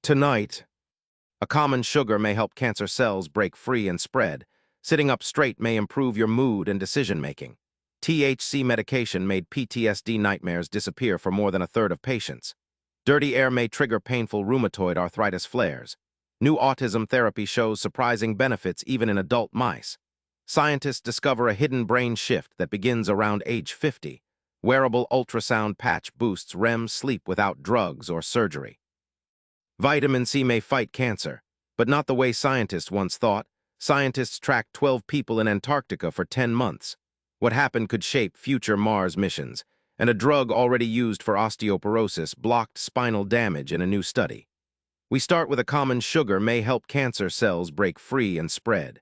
Tonight, a common sugar may help cancer cells break free and spread. Sitting up straight may improve your mood and decision-making. THC medication made PTSD nightmares disappear for more than a third of patients. Dirty air may trigger painful rheumatoid arthritis flares. New autism therapy shows surprising benefits even in adult mice. Scientists discover a hidden brain shift that begins around age 50. Wearable ultrasound patch boosts REM sleep without drugs or surgery. Vitamin C may fight cancer, but not the way scientists once thought. Scientists tracked 12 people in Antarctica for 10 months. What happened could shape future Mars missions, and a drug already used for osteoporosis blocked spinal damage in a new study. We start with a common sugar may help cancer cells break free and spread.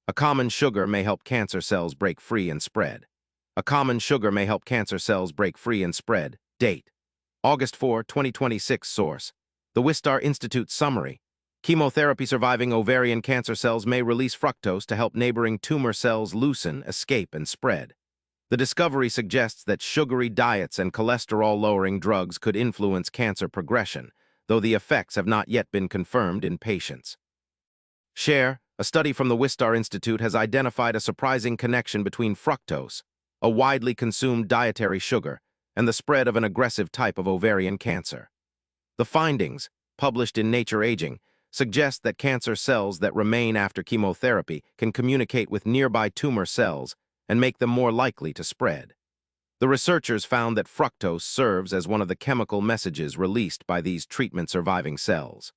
A common sugar may help cancer cells break free and spread. A common sugar may help cancer cells break free and spread. Date: August 4, 2026. Source: The Wistar Institute Summary. Chemotherapy surviving ovarian cancer cells may release fructose to help neighboring tumor cells loosen, escape, and spread. The discovery suggests that sugary diets and cholesterol-lowering drugs could influence cancer progression, though the effects have not yet been confirmed in patients. Share: A study from the Wistar Institute has identified a surprising connection between fructose, a widely consumed dietary sugar, and the spread of an aggressive type of ovarian cancer. The findings, published in Nature Aging, suggest that cancer cells that remain after chemotherapy can communicate with nearby tumor cells and make them more likely to spread. The researchers found that fructose serves as one of the chemical messages released by these treatment-surviving cells.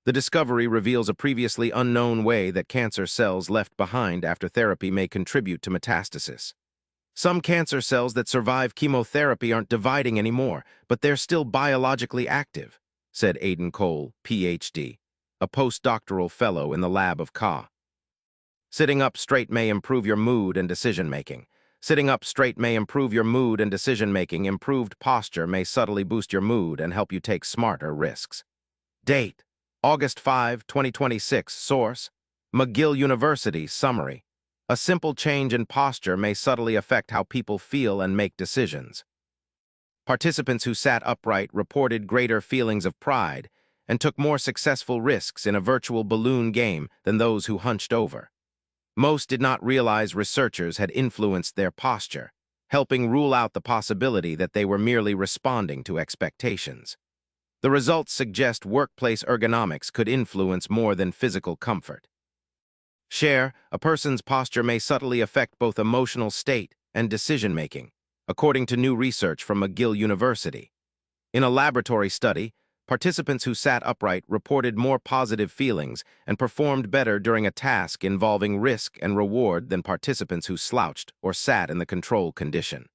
The discovery reveals a previously unknown way that cancer cells left behind after therapy may contribute to metastasis. Some cancer cells that survive chemotherapy aren't dividing anymore, but they're still biologically active, said Aidan Cole, Ph.D., a postdoctoral fellow in the lab of Ka. Sitting up straight may improve your mood and decision-making. Sitting up straight may improve your mood and decision-making. Improved posture may subtly boost your mood and help you take smarter risks. Date: August 5, 2026. Source: McGill University Summary. A simple change in posture may subtly affect how people feel and make decisions. Participants who sat upright reported greater feelings of pride and took more successful risks in a virtual balloon game than those who hunched over. Most did not realize researchers had influenced their posture, helping rule out the possibility that they were merely responding to expectations. The results suggest workplace ergonomics could influence more than physical comfort. Share: A person's posture may subtly affect both emotional state and decision-making, according to new research from McGill University. In a laboratory study, participants who sat upright reported more positive feelings and performed better during a task involving risk and reward than participants who slouched or sat in the control condition.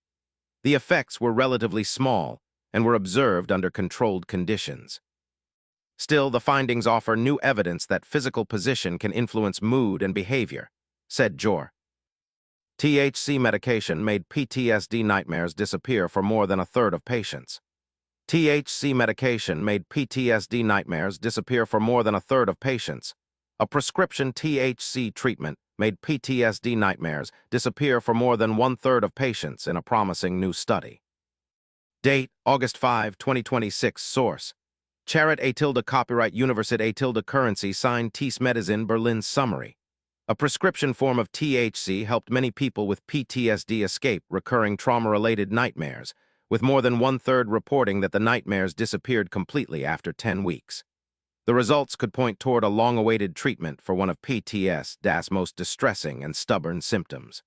The effects were relatively small and were observed under controlled conditions. Still, the findings offer new evidence that physical position can influence mood and behavior, said Jor. THC medication made PTSD nightmares disappear for more than a third of patients. THC medication made PTSD nightmares disappear for more than a third of patients. A prescription THC treatment made PTSD nightmares disappear for more than one-third of patients in a promising new study. Date: August 5, 2026. Source: Charit A. Copyright Universität A. Currency signed Ties Medicine Berlin Summary. A prescription form of THC helped many people with PTSD escape recurring trauma-related nightmares, with more than one-third reporting that the nightmares disappeared completely after 10 weeks. The results could point toward a long-awaited treatment for one of PTSD's most distressing and stubborn symptoms.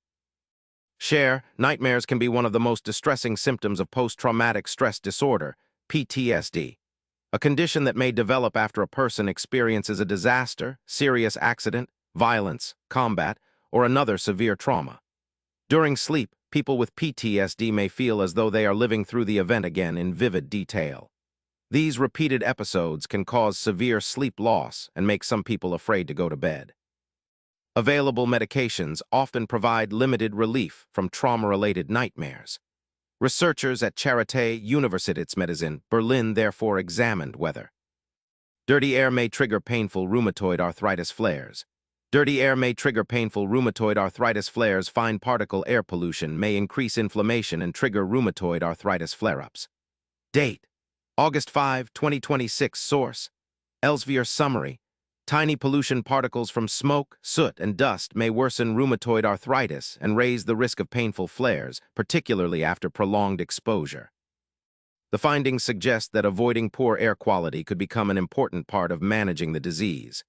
Share: Nightmares can be one of the most distressing symptoms of post-traumatic stress disorder, PTSD, a condition that may develop after a person experiences a disaster, serious accident, violence, combat, or another severe trauma. During sleep, people with PTSD may feel as though they are living through the event again in vivid detail. These repeated episodes can cause severe sleep loss and make some people afraid to go to bed. Available medications often provide limited relief from trauma-related nightmares. Researchers at Charité Universitätsmedizin Berlin therefore examined whether dirty air may trigger painful rheumatoid arthritis flares. Dirty air may trigger painful rheumatoid arthritis flares. Fine particle air pollution may increase inflammation and trigger rheumatoid arthritis flare-ups. Date: August 5, 2026 Source: Elsevier Summary. Tiny pollution particles from smoke, soot, and dust may worsen rheumatoid arthritis and raise the risk of painful flares, particularly after prolonged exposure. The findings suggest that avoiding poor air quality could become an important part of managing the disease.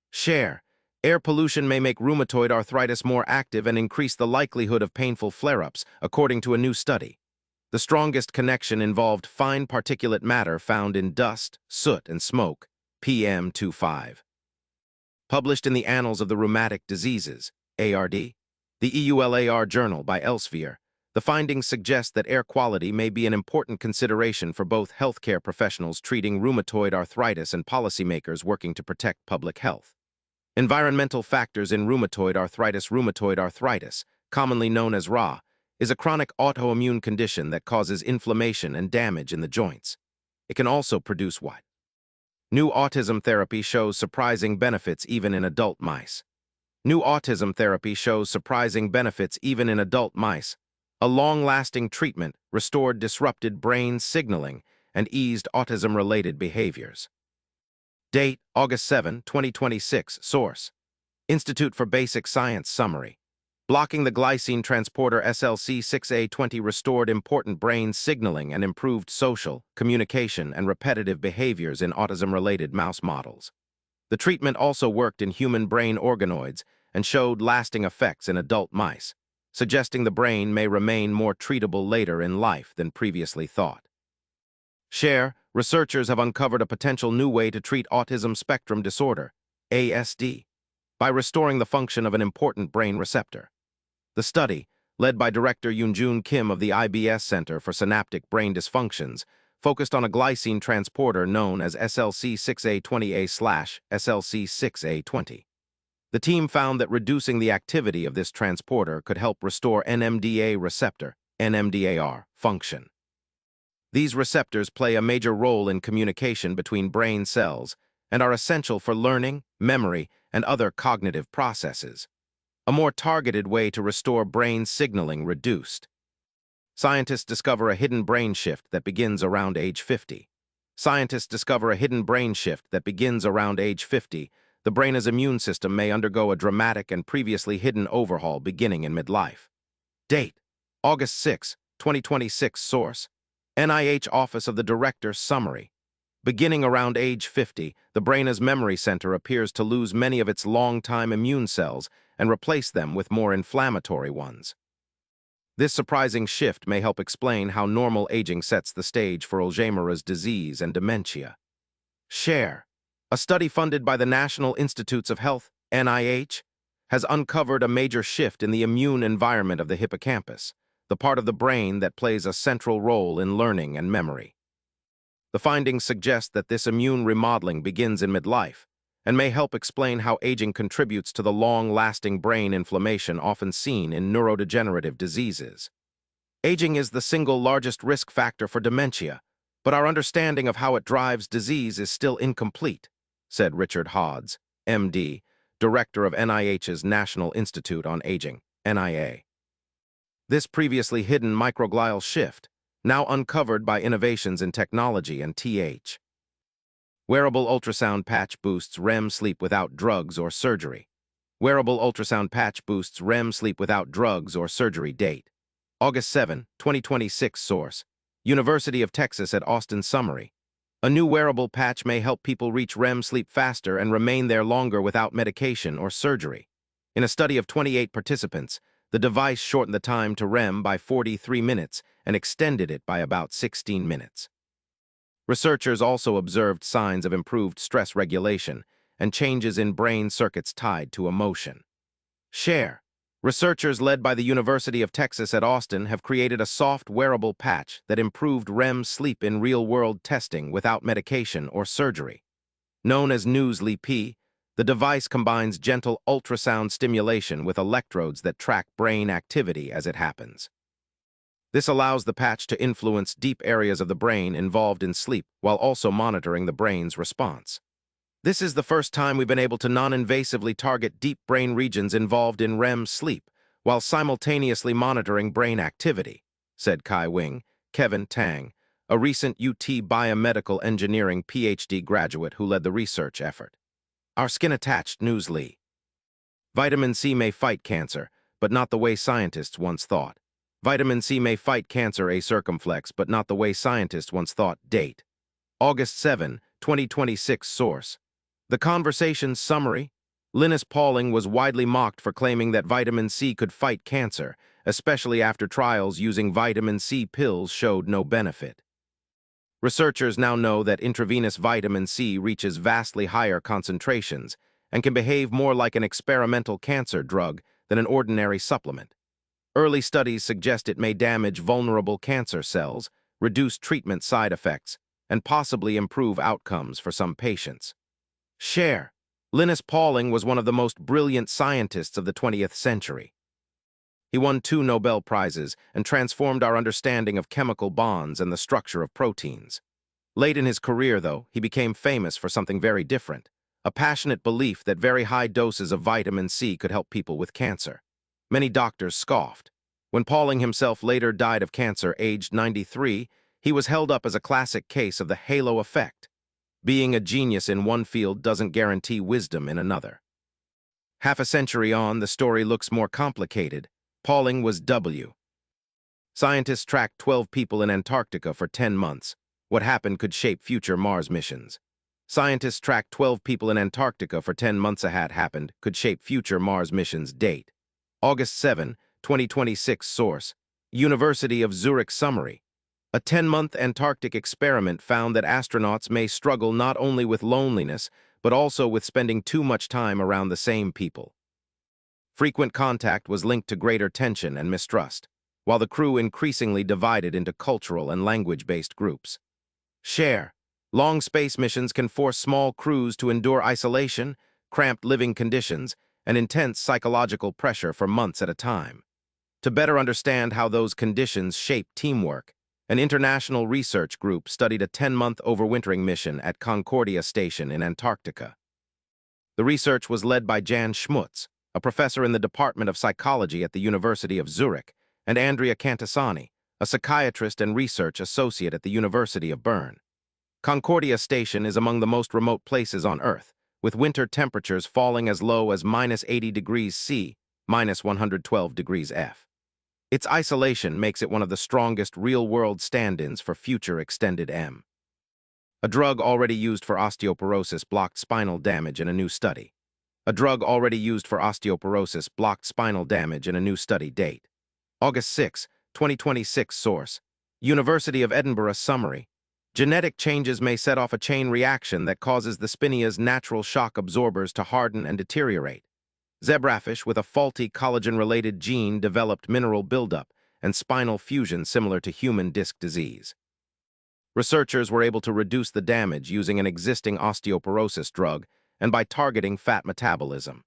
Share: air pollution may make rheumatoid arthritis more active and increase the likelihood of painful flare-ups, according to a new study. The strongest connection involved fine particulate matter found in dust, soot, and smoke, PM2.5. Published in the Annals of the Rheumatic Diseases, ARD, the EULAR journal by Elsevier, the findings suggest that air quality may be an important consideration for both healthcare professionals treating rheumatoid arthritis and policymakers working to protect public health. Environmental factors in rheumatoid arthritis, commonly known as RA, is a chronic autoimmune condition that causes inflammation and damage in the joints. It can also produce what? New autism therapy shows surprising benefits even in adult mice. New autism therapy shows surprising benefits even in adult mice. A long-lasting treatment restored disrupted brain signaling and eased autism-related behaviors. Date: August 7, 2026. Source: Institute for Basic Science Summary. Blocking the glycine transporter SLC6A20 restored important brain signaling and improved social, communication, and repetitive behaviors in autism-related mouse models. The treatment also worked in human brain organoids and showed lasting effects in adult mice, suggesting the brain may remain more treatable later in life than previously thought. Share: researchers have uncovered a potential new way to treat autism spectrum disorder, ASD, by restoring the function of an important brain receptor. The study, led by Director Yoonjun Kim of the IBS Center for Synaptic Brain Dysfunctions, focused on a glycine transporter known as SLC6A20A/SLC6A20. The team found that reducing the activity of this transporter could help restore NMDA receptor, NMDAR, function. These receptors play a major role in communication between brain cells and are essential for learning, memory, and other cognitive processes. A more targeted way to restore brain signaling reduced. Scientists discover a hidden brain shift that begins around age 50. Scientists discover a hidden brain shift that begins around age 50. The brain's immune system may undergo a dramatic and previously hidden overhaul beginning in midlife. Date: August 6, 2026. Source: NIH Office of the Director Summary. Beginning around age 50, the brain's memory center appears to lose many of its long-time immune cells and replace them with more inflammatory ones. This surprising shift may help explain how normal aging sets the stage for Alzheimer's disease and dementia. Share: a study funded by the National Institutes of Health, NIH, has uncovered a major shift in the immune environment of the hippocampus, the part of the brain that plays a central role in learning and memory. The findings suggest that this immune remodeling begins in midlife and may help explain how aging contributes to the long-lasting brain inflammation often seen in neurodegenerative diseases. Aging is the single largest risk factor for dementia, but our understanding of how it drives disease is still incomplete, said Richard Hodds, MD, Director of NIH's National Institute on Aging, NIA. This previously hidden microglial shift, now uncovered by innovations in technology and TH. Wearable ultrasound patch boosts REM sleep without drugs or surgery. Wearable ultrasound patch boosts REM sleep without drugs or surgery. Date: August 7, 2026. Source: University of Texas at Austin. Summary. A new wearable patch may help people reach REM sleep faster and remain there longer without medication or surgery. In a study of 28 participants, the device shortened the time to REM by 43 minutes and extended it by about 16 minutes. Researchers also observed signs of improved stress regulation and changes in brain circuits tied to emotion. Share: researchers led by the University of Texas at Austin have created a soft wearable patch that improved REM sleep in real-world testing without medication or surgery. Known as Newsly-P, the device combines gentle ultrasound stimulation with electrodes that track brain activity as it happens. This allows the patch to influence deep areas of the brain involved in sleep while also monitoring the brain's response. This is the first time we've been able to non-invasively target deep brain regions involved in REM sleep while simultaneously monitoring brain activity, said Kai Wing, Kevin Tang, a recent UT biomedical engineering PhD graduate who led the research effort. Our skin-attached newsly. Vitamin C may fight cancer, but not the way scientists once thought. Vitamin C may fight cancer a circumflex, but not the way scientists once thought. Date: August 7, 2026. Source: The Conversation Summary. Linus Pauling was widely mocked for claiming that vitamin C could fight cancer, especially after trials using vitamin C pills showed no benefit. Researchers now know that intravenous vitamin C reaches vastly higher concentrations and can behave more like an experimental cancer drug than an ordinary supplement. Early studies suggest it may damage vulnerable cancer cells, reduce treatment side effects, and possibly improve outcomes for some patients. Share: Linus Pauling was one of the most brilliant scientists of the 20th century. He won 2 Nobel Prizes and transformed our understanding of chemical bonds and the structure of proteins. Late in his career, though, he became famous for something very different: a passionate belief that very high doses of vitamin C could help people with cancer. Many doctors scoffed. When Pauling himself later died of cancer, aged 93, he was held up as a classic case of the halo effect. Being a genius in one field doesn't guarantee wisdom in another. Half a century on, the story looks more complicated. Pauling was W. Scientists tracked 12 people in Antarctica for 10 months. What happened could shape future Mars missions. Scientists tracked 12 people in Antarctica for 10 months. Happened could shape future Mars missions. Date: August 7, 2026. Source: University of Zurich Summary. A 10-month Antarctic experiment found that astronauts may struggle not only with loneliness, but also with spending too much time around the same people. Frequent contact was linked to greater tension and mistrust, while the crew increasingly divided into cultural and language-based groups. Share: Long space missions can force small crews to endure isolation, cramped living conditions, and intense psychological pressure for months at a time. To better understand how those conditions shape teamwork, an international research group studied a 10-month overwintering mission at Concordia Station in Antarctica. The research was led by Jan Schmutz, a professor in the Department of Psychology at the University of Zurich, and Andrea Cantasani, a psychiatrist and research associate at the University of Bern. Concordia Station is among the most remote places on Earth, with winter temperatures falling as low as -80 degrees C, -112 degrees F. Its isolation makes it one of the strongest real-world stand-ins for future extended M. A drug already used for osteoporosis blocked spinal damage in a new study. A drug already used for osteoporosis blocked spinal damage in a new study. Date: August 6, 2026. Source: University of Edinburgh Summary. Genetic changes may set off a chain reaction that causes the spinia's natural shock absorbers to harden and deteriorate. Zebrafish with a faulty collagen-related gene developed mineral buildup and spinal fusion similar to human disc disease. Researchers were able to reduce the damage using an existing osteoporosis drug and by targeting fat metabolism.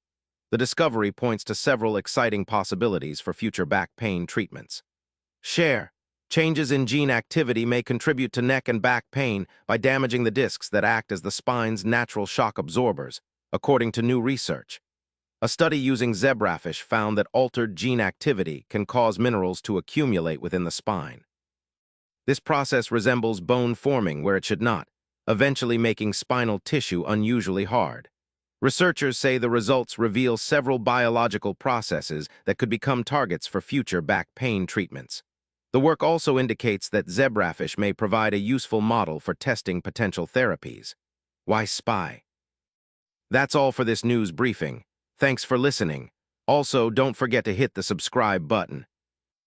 The discovery points to several exciting possibilities for future back pain treatments. Share: Changes in gene activity may contribute to neck and back pain by damaging the discs that act as the spine's natural shock absorbers, according to new research. A study using zebrafish found that altered gene activity can cause minerals to accumulate within the spine. This process resembles bone forming where it should not, eventually making spinal tissue unusually hard. Researchers say the results reveal several biological processes that could become targets for future back pain treatments. The work also indicates that zebrafish may provide a useful model for testing potential therapies. Why spy? That's all for this news briefing. Thanks for listening. Also, don't forget to hit the subscribe button.